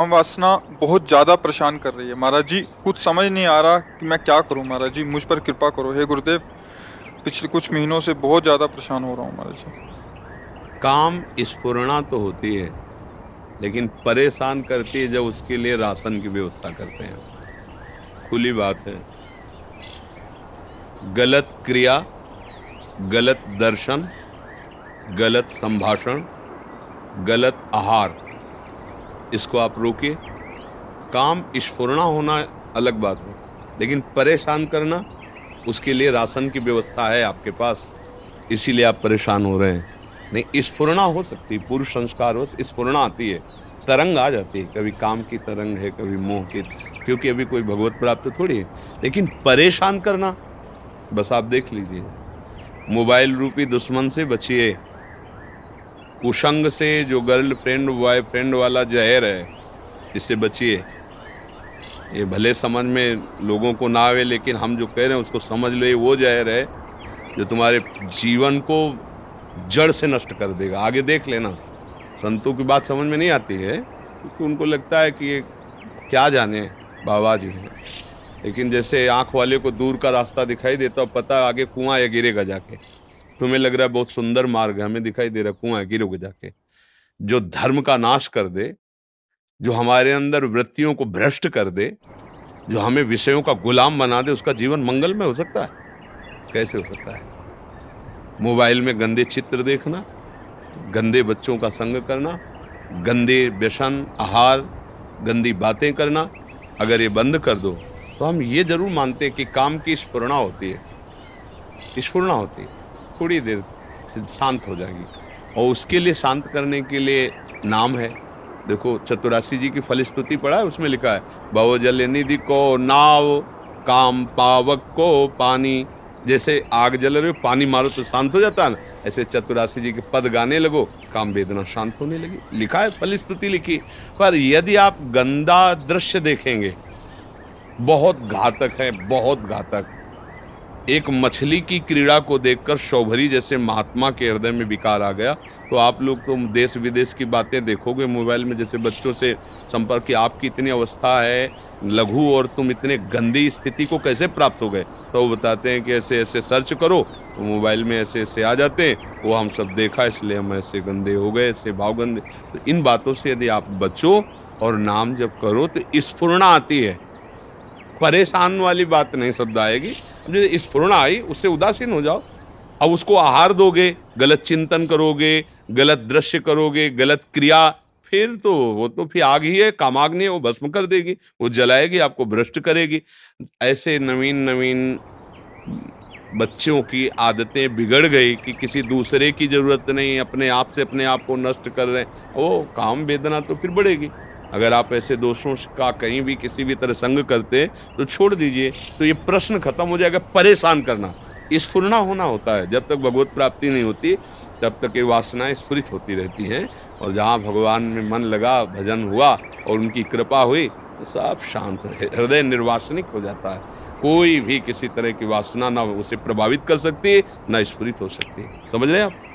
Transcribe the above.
काम वासना बहुत ज़्यादा परेशान कर रही है महाराज जी। कुछ समझ नहीं आ रहा कि मैं क्या करूं महाराज जी। मुझ पर कृपा करो हे गुरुदेव। पिछले कुछ महीनों से बहुत ज़्यादा परेशान हो रहा हूं महाराज जी। काम स्फुरणा तो होती है, लेकिन परेशान करती है जब उसके लिए राशन की व्यवस्था करते हैं। खुली बात है। गलत क्रिया, गलत दर्शन, गलत संभाषण, गलत आहार, इसको आप रोकिए। काम स्फुरणा होना अलग बात है, लेकिन परेशान करना, उसके लिए राशन की व्यवस्था है आपके पास, इसीलिए आप परेशान हो रहे हैं। नहीं, स्फुरणा हो सकती, पूर्व संस्कार हो, स्फुरणा आती है, तरंग आ जाती है। कभी काम की तरंग है, कभी मोह की, क्योंकि अभी कोई भगवत प्राप्त थोड़ी है। लेकिन परेशान करना, बस आप देख लीजिए। मोबाइल रूपी दुश्मन से बचिए। कुसंग से, जो गर्लफ्रेंड बॉयफ्रेंड वाला जहर है, इससे बचिए। ये भले समझ में लोगों को ना आवे, लेकिन हम जो कह रहे हैं उसको समझ लो। ये वो जहर है जो तुम्हारे जीवन को जड़ से नष्ट कर देगा। आगे देख लेना। संतों की बात समझ में नहीं आती है, क्योंकि उनको लगता है कि ये क्या जाने बाबा जी हैं। लेकिन जैसे आंख वाले को दूर का रास्ता दिखाई देता, पता आगे कुआं है, गिरेगा जाके। तुम्हें लग रहा है बहुत सुंदर मार्ग है, हमें दिखाई दे रहा है कुआं है, गिरोगे जाके। जो धर्म का नाश कर दे, जो हमारे अंदर वृत्तियों को भ्रष्ट कर दे, जो हमें विषयों का गुलाम बना दे, उसका जीवन मंगलमय हो सकता है? कैसे हो सकता है? मोबाइल में गंदे चित्र देखना, गंदे बच्चों का संग करना, गंदे व्यसन, आहार, गंदी बातें करना, अगर ये बंद कर दो तो हम ये जरूर मानते हैं कि काम की स्फुरणा होती है। स्फुरणा होती है, थोड़ी देर शांत हो जाएगी। और उसके लिए, शांत करने के लिए नाम है। देखो, चतुरासी जी की फल स्तुति पढ़ा है, उसमें लिखा है, भव जल निधि को नाव, काम पावक को पानी। जैसे आग जल रही हो, पानी मारो तो शांत हो जाता है ना, ऐसे चतुरासी जी के पद गाने लगो, काम वेदना शांत होने लगी। लिखा है, फल स्तुति लिखी। पर यदि आप गंदा दृश्य देखेंगे, बहुत घातक है, बहुत घातक। एक मछली की क्रीड़ा को देखकर शौभरी जैसे महात्मा के हृदय में विकार आ गया। तो आप लोग तो देश विदेश की बातें देखोगे मोबाइल में, जैसे बच्चों से संपर्क की आपकी इतनी अवस्था है लघु, और तुम इतने गंदी स्थिति को कैसे प्राप्त हो गए? तो वो बताते हैं कि ऐसे ऐसे सर्च करो, तो मोबाइल में ऐसे ऐसे आ जाते हैं। वो हम सब देखा, इसलिए हम ऐसे गंदे हो गए, ऐसे भाव गंदे। तो इन बातों से यदि आप बचो और नाम जब करो तो स्फुरणा आती है। परेशान वाली बात नहीं शब्द आएगी। जो स्फुरणा आई, उससे उदासीन हो जाओ। अब उसको आहार दोगे, गलत चिंतन करोगे, गलत दृश्य करोगे, गलत क्रिया, फिर तो वो तो फिर आग ही है, कामाग्नि है, वो भस्म कर देगी, वो जलाएगी, आपको भ्रष्ट करेगी। ऐसे नवीन नवीन बच्चों की आदतें बिगड़ गई कि किसी दूसरे की जरूरत नहीं, अपने आप से अपने आप को नष्ट कर रहे हैं। वो काम वेदना तो फिर बढ़ेगी। अगर आप ऐसे दोषों का कहीं भी किसी भी तरह संग करते तो छोड़ दीजिए। तो ये प्रश्न खत्म हो जाएगा। परेशान करना, स्फुरना होना होता है। जब तक भगवत प्राप्ति नहीं होती, तब तक ये वासनाएं स्फुरित होती रहती हैं। और जहाँ भगवान में मन लगा, भजन हुआ और उनकी कृपा हुई, तो सब शांत है, हृदय निर्वासनिक हो जाता है। कोई भी किसी तरह की वासना ना उसे प्रभावित कर सकती है, ना स्फुरित हो सकती है। समझ रहे हैं आप?